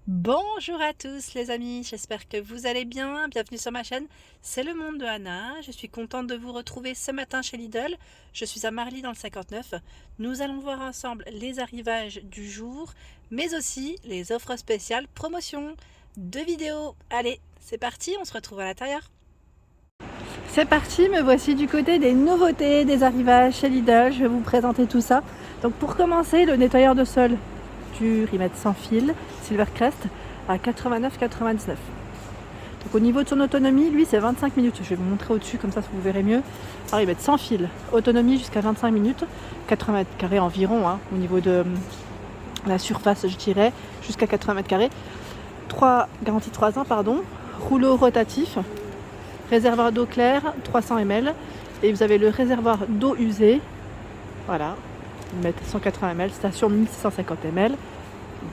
Bonjour à tous les amis, j'espère que vous allez bien. Bienvenue sur ma chaîne, c'est le monde de Anna. Je suis contente de vous retrouver ce matin chez Lidl. Je suis à Marly dans le 59. Nous allons voir ensemble les arrivages du jour, mais aussi les offres spéciales promotion. Deux vidéos. Allez, c'est parti, on se retrouve à l'intérieur. C'est parti, me voici du côté des nouveautés, des arrivages chez Lidl. Je vais vous présenter tout ça. Donc pour commencer, le nettoyeur de sol du Rimette sans fil Silvercrest à 89,99. Donc au niveau de son autonomie, lui c'est 25 minutes. Je vais vous montrer au-dessus, comme ça vous verrez mieux. Alors Rimette sans fil, autonomie jusqu'à 25 minutes, 80 mètres carrés environ, au niveau de la surface, je dirais, jusqu'à 80 mètres carrés. Garantie 3 ans, pardon. Rouleau rotatif, réservoir d'eau claire 300 ml, et vous avez le réservoir d'eau usée, voilà, ils mettent 180 ml, station 1650 ml.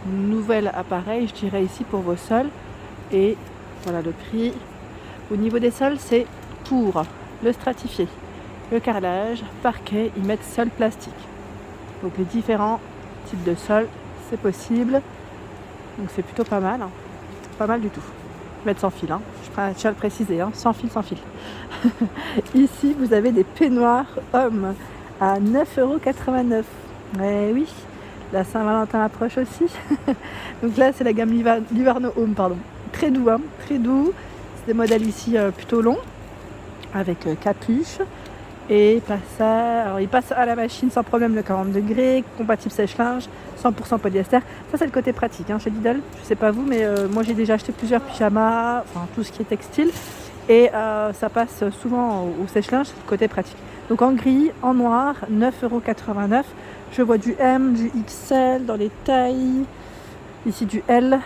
Nouvel appareil, je dirais ici pour vos sols, et voilà le prix. Au niveau des sols, c'est pour le stratifié, le carrelage, parquet, ils mettent sol plastique. Donc les différents types de sols, c'est possible. Donc c'est plutôt pas mal, pas mal du tout. Mettre sans fil, je tiens à le préciser, sans fil, sans fil. Ici, vous avez des peignoirs hommes à 9,89 €. Eh oui, la Saint-Valentin approche aussi. Donc là, c'est la gamme Livarno Home, pardon. Très doux, très doux. C'est des modèles ici plutôt longs, avec capuche. Et alors, il passe à la machine sans problème le 40 degrés, compatible sèche-linge, 100% polyester. Ça c'est le côté pratique chez Lidl. Je sais pas vous, mais moi j'ai déjà acheté plusieurs pyjamas, enfin tout ce qui est textile. Et ça passe souvent au sèche-linge, côté pratique. Donc en gris, en noir, 9,89 €. Je vois du M, du XL dans les tailles. Ici du L.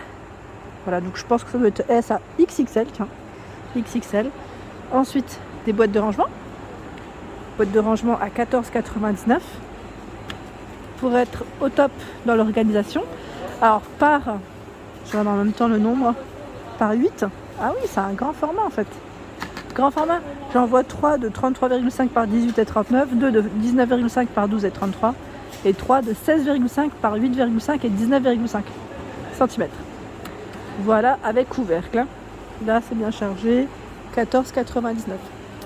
Voilà, donc je pense que ça doit être S à XXL. Tiens, XXL. Ensuite, des boîtes de rangement. Boîte de rangement à 14,99 € pour être au top dans l'organisation. Alors je regarde en même temps le nombre, par 8. Ah oui, c'est un grand format en fait. Grand format, j'en vois 3 de 33,5 par 18 et 39, 2 de 19,5 par 12 et 33, et 3 de 16,5 par 8,5 et 19,5 cm. Voilà, avec couvercle. Là, c'est bien chargé, 14,99 €.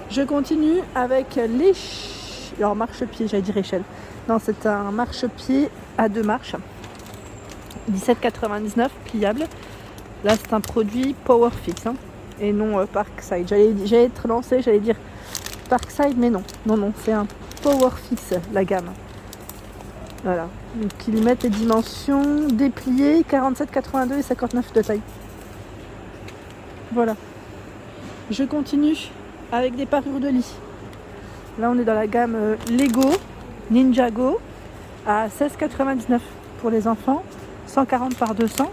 Je continue avec les marchepied, j'allais dire échelle. Non, c'est un marchepied à 2 marches, 17,99 €, pliable. Là, c'est un produit Powerfix, et non Parkside. J'allais être lancée, j'allais dire Parkside, mais non, c'est un Powerfix, la gamme. Voilà, donc ils mettent les dimensions dépliées, 47, 82 et 59 de taille. Voilà. Je continue avec des parures de lit. Là, on est dans la gamme Lego Ninjago à 16,99 € pour les enfants, 140 par 200.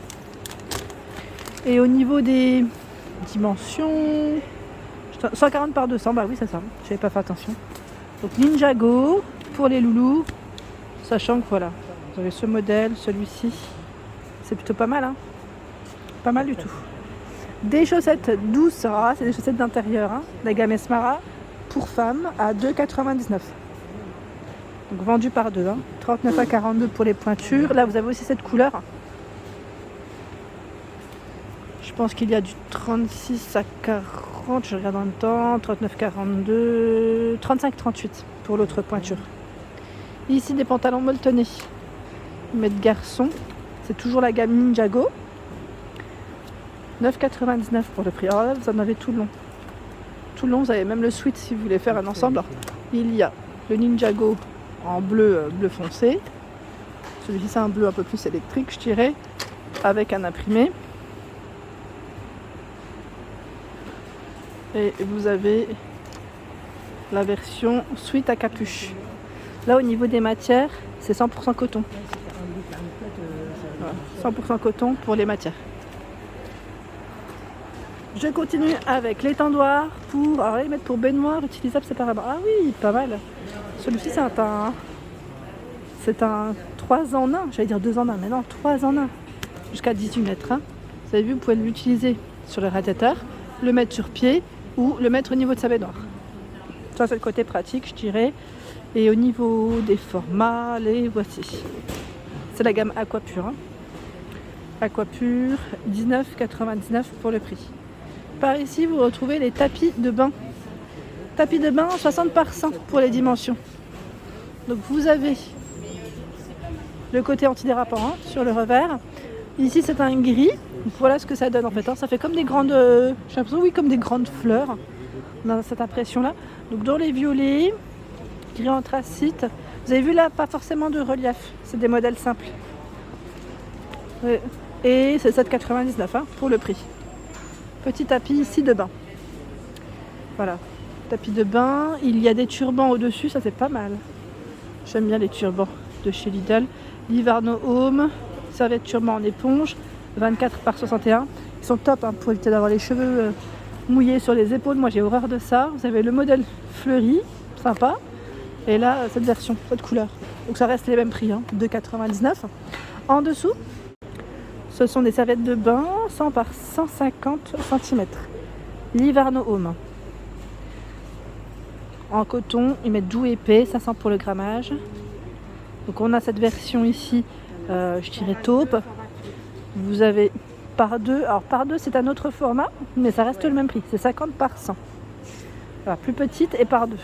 Et au niveau des dimensions, 140 par 200, bah oui, c'est ça, j'avais pas fait attention. Donc Ninjago pour les loulous, sachant que voilà, vous avez ce modèle, celui-ci, c'est plutôt pas mal, pas mal du tout. Des chaussettes douces, c'est des chaussettes d'intérieur, la gamme Esmara pour femmes à 2,99 €. Donc vendu par deux, 39 à 42 pour les pointures. Là, vous avez aussi cette couleur. Je pense qu'il y a du 36 à 40, je regarde en même temps, 39, 42, 35, 38 pour l'autre pointure. Ici, des pantalons molletonnés. Ils mettent garçon. C'est toujours la gamme Ninjago. 9,99 € pour le prix. Alors là, vous en avez tout le long. Tout le long, vous avez même le sweat si vous voulez faire un ensemble. Il y a le Ninjago en bleu foncé. Celui-ci, c'est un bleu un peu plus électrique, je dirais, avec un imprimé. Et vous avez la version sweat à capuche. Là, au niveau des matières, c'est 100% coton. Voilà, 100% coton pour les matières. Je continue avec l'étendoir pour. Alors là, ils mettent pour baignoire utilisable séparément. Ah oui, pas mal. Celui-ci, c'est un 3 en 1. J'allais dire 2 en 1, mais non, 3 en 1. Jusqu'à 18 mètres. Vous avez vu, vous pouvez l'utiliser sur le radiateur, le mettre sur pied ou le mettre au niveau de sa baignoire. Ça, c'est le côté pratique, je dirais. Et au niveau des formats, les voici. C'est la gamme Aquapure. Aquapur, 19,99 pour le prix. Par ici, vous retrouvez les tapis de bain. Tapis de bain, 60 par 100 pour les dimensions. Donc vous avez le côté antidérapant hein, sur le revers. Ici, c'est un gris. Donc, voilà ce que ça donne en fait. Hein. Ça fait comme des grandes, j'ai l'impression, oui, comme des grandes fleurs. On a cette impression-là. Donc dans les violets, gris anthracite. Vous avez vu là, pas forcément de relief. C'est des modèles simples. Et c'est 7,99 hein, pour le prix. Petit tapis ici de bain. Voilà. Tapis de bain. Il y a des turbans au-dessus. Ça, c'est pas mal. J'aime bien les turbans de chez Lidl. Livarno Home. Serviette turban en éponge. 24 par 61. Ils sont top hein, pour éviter d'avoir les cheveux mouillés sur les épaules. Moi, j'ai horreur de ça. Vous avez le modèle fleuri. Sympa. Et là, cette version, cette couleur. Donc ça reste les mêmes prix, hein, 2,99. En dessous, ce sont des serviettes de bain 100 par 150 cm. Livarno Home. En coton, ils mettent doux épais, 500 pour le grammage. Donc on a cette version ici, je dirais taupe. Vous avez par deux. Alors par deux, c'est un autre format, mais ça reste le même prix. C'est 50 par 100. Voilà, plus petite et par deux.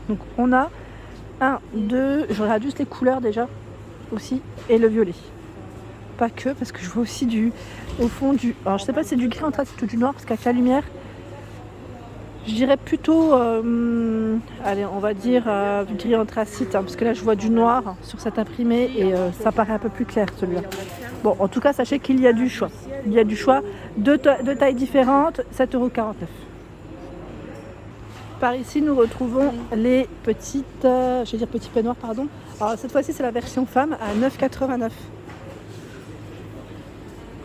Donc on a 1, 2, je regarde juste les couleurs déjà aussi, et le violet. Pas que, parce que je vois aussi au fond alors je sais pas si c'est du gris anthracite ou du noir, parce qu'avec la lumière, je dirais plutôt, allez, on va dire du gris anthracite, hein, parce que là je vois du noir sur cet imprimé et ça paraît un peu plus clair celui-là. Bon, en tout cas, sachez qu'il y a du choix. Il y a du choix, deux tailles différentes, 7,49 €. Par ici, nous retrouvons les petites, je vais dire petits peignoirs, pardon. Alors cette fois-ci, c'est la version femme à 9,89 €.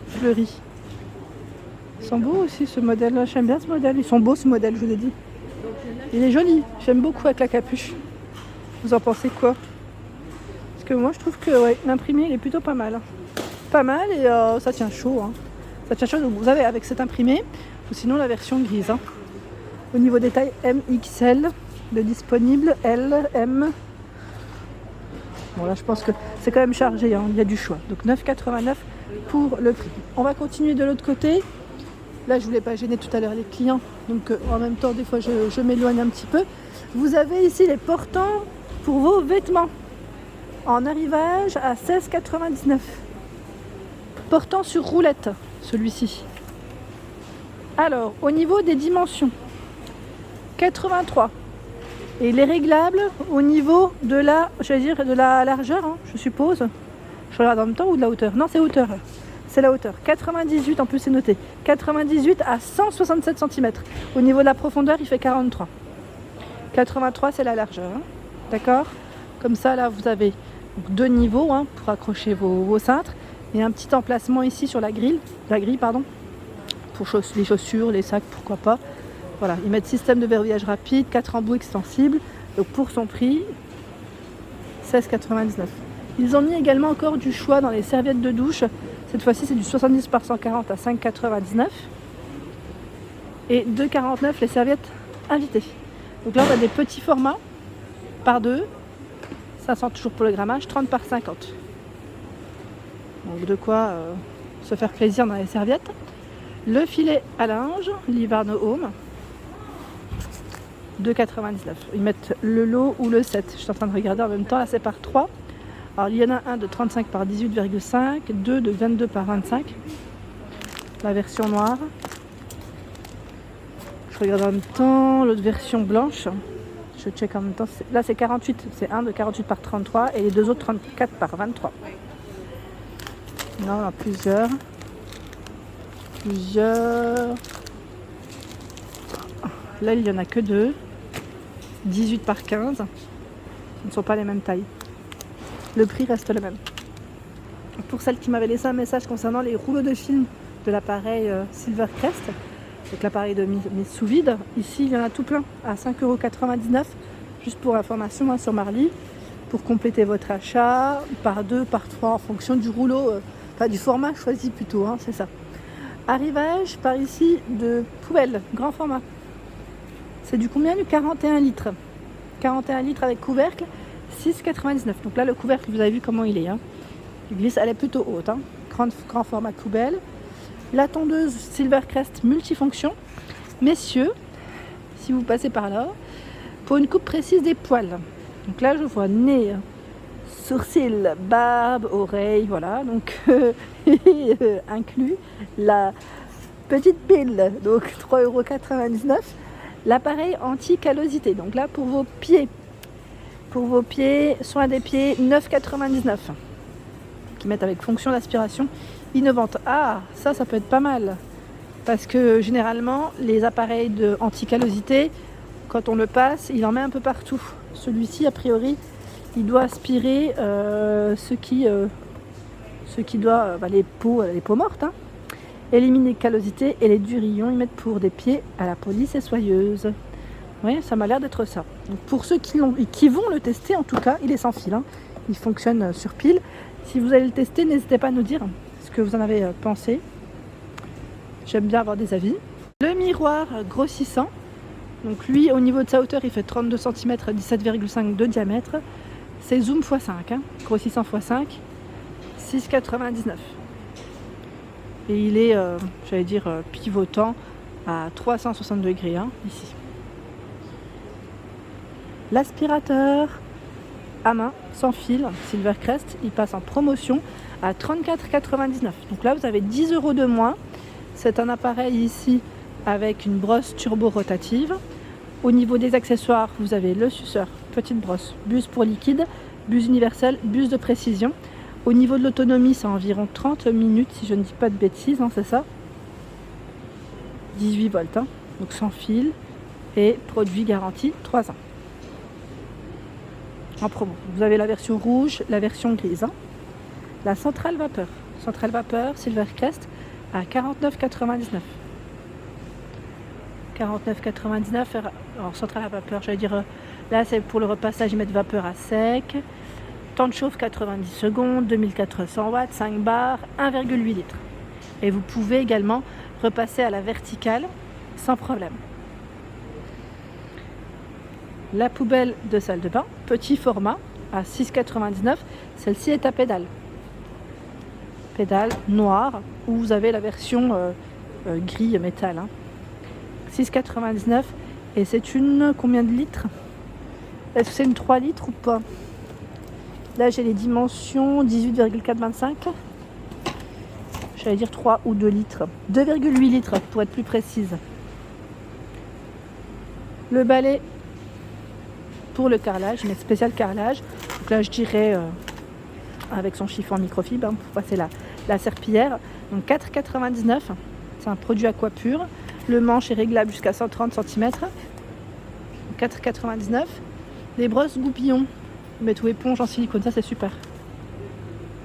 Fleuris. Ils sont beaux aussi ce modèle-là. J'aime bien ce modèle. Ils sont beaux ce modèle, je vous ai dit. Il est joli. J'aime beaucoup avec la capuche. Vous en pensez quoi? Parce que moi, je trouve que ouais, l'imprimé, il est plutôt pas mal. Pas mal et ça tient chaud. Hein. Ça tient chaud. Donc vous avez avec cet imprimé, ou sinon la version grise. Hein. Au niveau des tailles MXL, de disponible L, M. Bon là je pense que c'est quand même chargé, hein. Il y a du choix. Donc 9,89 € pour le prix. On va continuer de l'autre côté. Là je voulais pas gêner tout à l'heure les clients, donc en même temps des fois je m'éloigne un petit peu. Vous avez ici les portants pour vos vêtements. En arrivage à 16,99 €. Portant sur roulette, celui-ci. Alors au niveau des dimensions. 83 et les réglables au niveau de la, de la largeur, hein, je suppose. Je regarde en même temps ou de la hauteur. Non, c'est hauteur. C'est la hauteur. 98 en plus, c'est noté. 98 à 167 cm. Au niveau de la profondeur, il fait 43. 83, c'est la largeur. Hein. D'accord? Comme ça, là, vous avez deux niveaux hein, pour accrocher vos cintres et un petit emplacement ici sur la grille, pardon, pour les chaussures, les sacs, pourquoi pas. Voilà, ils mettent système de verrouillage rapide, 4 embouts extensibles. Donc pour son prix, 16,99 €. Ils ont mis également encore du choix dans les serviettes de douche. Cette fois-ci, c'est du 70 par 140 à 5,99 €. Et 2,49 € les serviettes invitées. Donc là, on a des petits formats par deux. 500 toujours pour le grammage, 30 par 50. Donc de quoi se faire plaisir dans les serviettes. Le filet à linge, Livarno Home. 2,99 €. Ils mettent le lot ou le set. Je suis en train de regarder en même temps. Là, c'est par 3. Alors, il y en a un de 35 par 18,5. 2 de 22 par 25. La version noire. Je regarde en même temps. L'autre version blanche. Je check en même temps. Là, c'est 48. C'est un de 48 par 33. Et les deux autres, 34 par 23. Non, on a plusieurs. Là, il n'y en a que 2. 18 par 15. Ce ne sont pas les mêmes tailles. Le prix reste le même. Pour celle qui m'avait laissé un message concernant les rouleaux de film de l'appareil Silvercrest, donc l'appareil de mise sous vide, ici, il y en a tout plein à 5,99 €. Juste pour information hein, sur Marly, pour compléter votre achat par 2, par 3 en fonction du rouleau, enfin du format choisi plutôt, hein, c'est ça. Arrivage par ici de poubelle, grand format. C'est du combien? Du 41 litres. 41 litres avec couvercle, 6,99 €. Donc là, le couvercle, vous avez vu comment il est. Hein. Il glisse, elle est plutôt haute. Hein. grand format poubelle. La tondeuse Silvercrest multifonction. Messieurs, si vous passez par là, pour une coupe précise des poils. Donc là, je vois nez, sourcils, barbe, oreille, voilà. Donc inclus la petite pile, donc 3,99 €. L'appareil anti-callosité. Donc là, pour vos pieds, soin des pieds, 9,99 €. Qui mettent avec fonction d'aspiration innovante. Ah, ça peut être pas mal. Parce que généralement, les appareils anti-callosité, quand on le passe, il en met un peu partout. Celui-ci, a priori, il doit aspirer ce qui doit, les peaux mortes, hein. Éliminer les callosités et les durillons, ils mettent pour des pieds à la police et soyeuse. Oui, ça m'a l'air d'être ça. Donc pour ceux qui vont le tester, en tout cas, il est sans fil, hein. Il fonctionne sur pile. Si vous allez le tester, n'hésitez pas à nous dire ce que vous en avez pensé. J'aime bien avoir des avis. Le miroir grossissant. Donc lui, au niveau de sa hauteur, il fait 32 cm, 17,5 de diamètre. C'est zoom x5, hein. Grossissant x5, 6,99 €. Et il est, pivotant à 360 degrés, hein, ici. L'aspirateur à main, sans fil, Silvercrest, il passe en promotion à 34,99 €. Donc là, vous avez 10 € de moins. C'est un appareil ici avec une brosse turbo-rotative. Au niveau des accessoires, vous avez le suceur, petite brosse, buse pour liquide, buse universelle, buse de précision. Au niveau de l'autonomie, c'est environ 30 minutes, si je ne dis pas de bêtises, hein, c'est ça. 18 volts, hein, donc sans fil, et produit garanti 3 ans. En promo. Vous avez la version rouge, la version grise, hein. La centrale vapeur Silvercrest à 49,99 €. 49,99 €. Alors centrale à vapeur, là c'est pour le repassage, ils mettent vapeur à sec. Temps de chauffe 90 secondes, 2400 watts, 5 bars, 1,8 litres. Et vous pouvez également repasser à la verticale sans problème. La poubelle de salle de bain, petit format, à 6,99 €. Celle-ci est à pédale. Pédale noire, où vous avez la version gris métal, hein. 6,99 €. Et c'est une combien de litres? Est-ce que c'est une 3 litres ou pas? Là j'ai les dimensions 18,425. J'allais dire 3 ou 2 litres. 2,8 litres pour être plus précise. Le balai pour le carrelage, une spéciale carrelage. Donc là je dirais avec son chiffon en microfibre, hein, pour passer la serpillière. Donc 4,99 €. C'est un produit aquapur. Le manche est réglable jusqu'à 130 cm. 4,99 €. Les brosses goupillons. Mettre ou éponge en silicone, ça c'est super.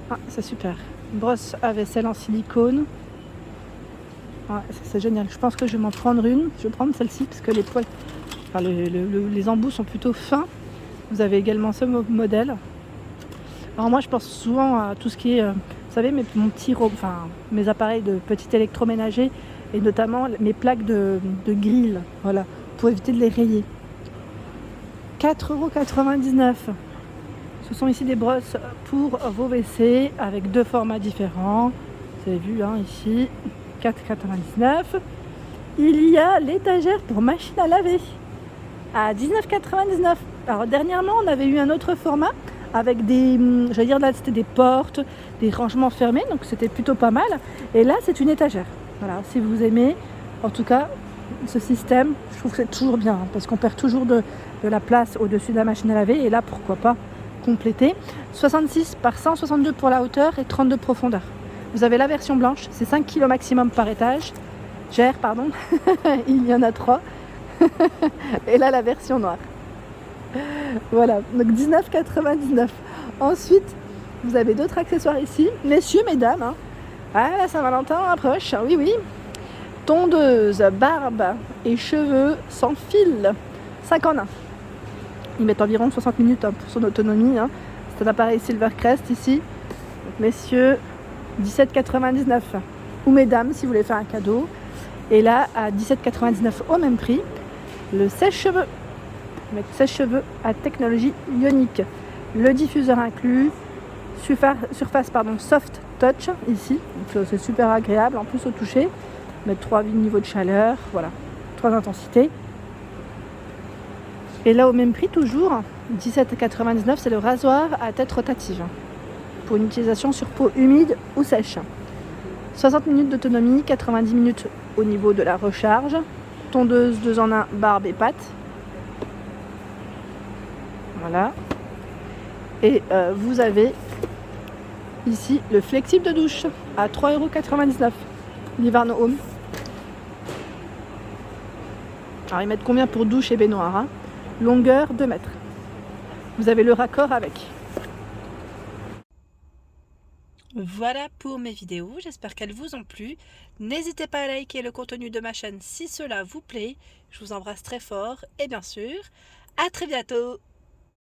Ah, c'est super. Brosse à vaisselle en silicone. Ouais, c'est génial. Je pense que je vais m'en prendre une. Je vais prendre celle-ci parce que les poils, les embouts sont plutôt fins. Vous avez également ce modèle. Alors moi je pense souvent à tout ce qui est, vous savez, mes appareils de petit électroménager et notamment mes plaques de grill, voilà, pour éviter de les rayer. 4,99 €. Ce sont ici des brosses pour vos WC avec deux formats différents. Vous avez vu, hein, ici, 4,99 €. Il y a l'étagère pour machine à laver à 19,99 €. Alors dernièrement, on avait eu un autre format avec là c'était des portes, des rangements fermés, donc c'était plutôt pas mal. Et là, c'est une étagère. Voilà, si vous aimez, en tout cas, ce système, je trouve que c'est toujours bien, hein, parce qu'on perd toujours de la place au-dessus de la machine à laver. Et là, pourquoi pas compléter. 66 par 162 pour la hauteur et 32 de profondeur. Vous avez la version blanche, c'est 5 kg maximum par étage. Pardon, il y en a 3. Et là, la version noire. Voilà, donc 19,99 €. Ensuite, vous avez d'autres accessoires ici. Messieurs, mesdames, hein. Ah, la Saint-Valentin approche, oui, oui. Tondeuse, barbe et cheveux sans fil. 5 en 1. Ils mettent environ 60 minutes, hein, pour son autonomie, hein. C'est un appareil Silvercrest ici. Donc, messieurs, 17,99 €. Ou mesdames, si vous voulez faire un cadeau. Et là, à 17,99 € au même prix, le sèche-cheveux. Avec sèche-cheveux à technologie ionique. Le diffuseur inclus, surface soft touch ici, donc c'est super agréable en plus au toucher. Mettre 3 niveaux de chaleur, voilà, 3 intensités. Et là au même prix toujours, 17,99 €, c'est le rasoir à tête rotative pour une utilisation sur peau humide ou sèche. 60 minutes d'autonomie, 90 minutes au niveau de la recharge. Tondeuse 2 en 1, barbe et pâte. Voilà. Et vous avez ici le flexible de douche à 3,99 €. Livarno Home. Alors ils mettent combien pour douche et baignoire, hein? Longueur 2 mètres. Vous avez le raccord avec. Voilà pour mes vidéos, j'espère qu'elles vous ont plu. N'hésitez pas à liker le contenu de ma chaîne si cela vous plaît. Je vous embrasse très fort et bien sûr, à très bientôt.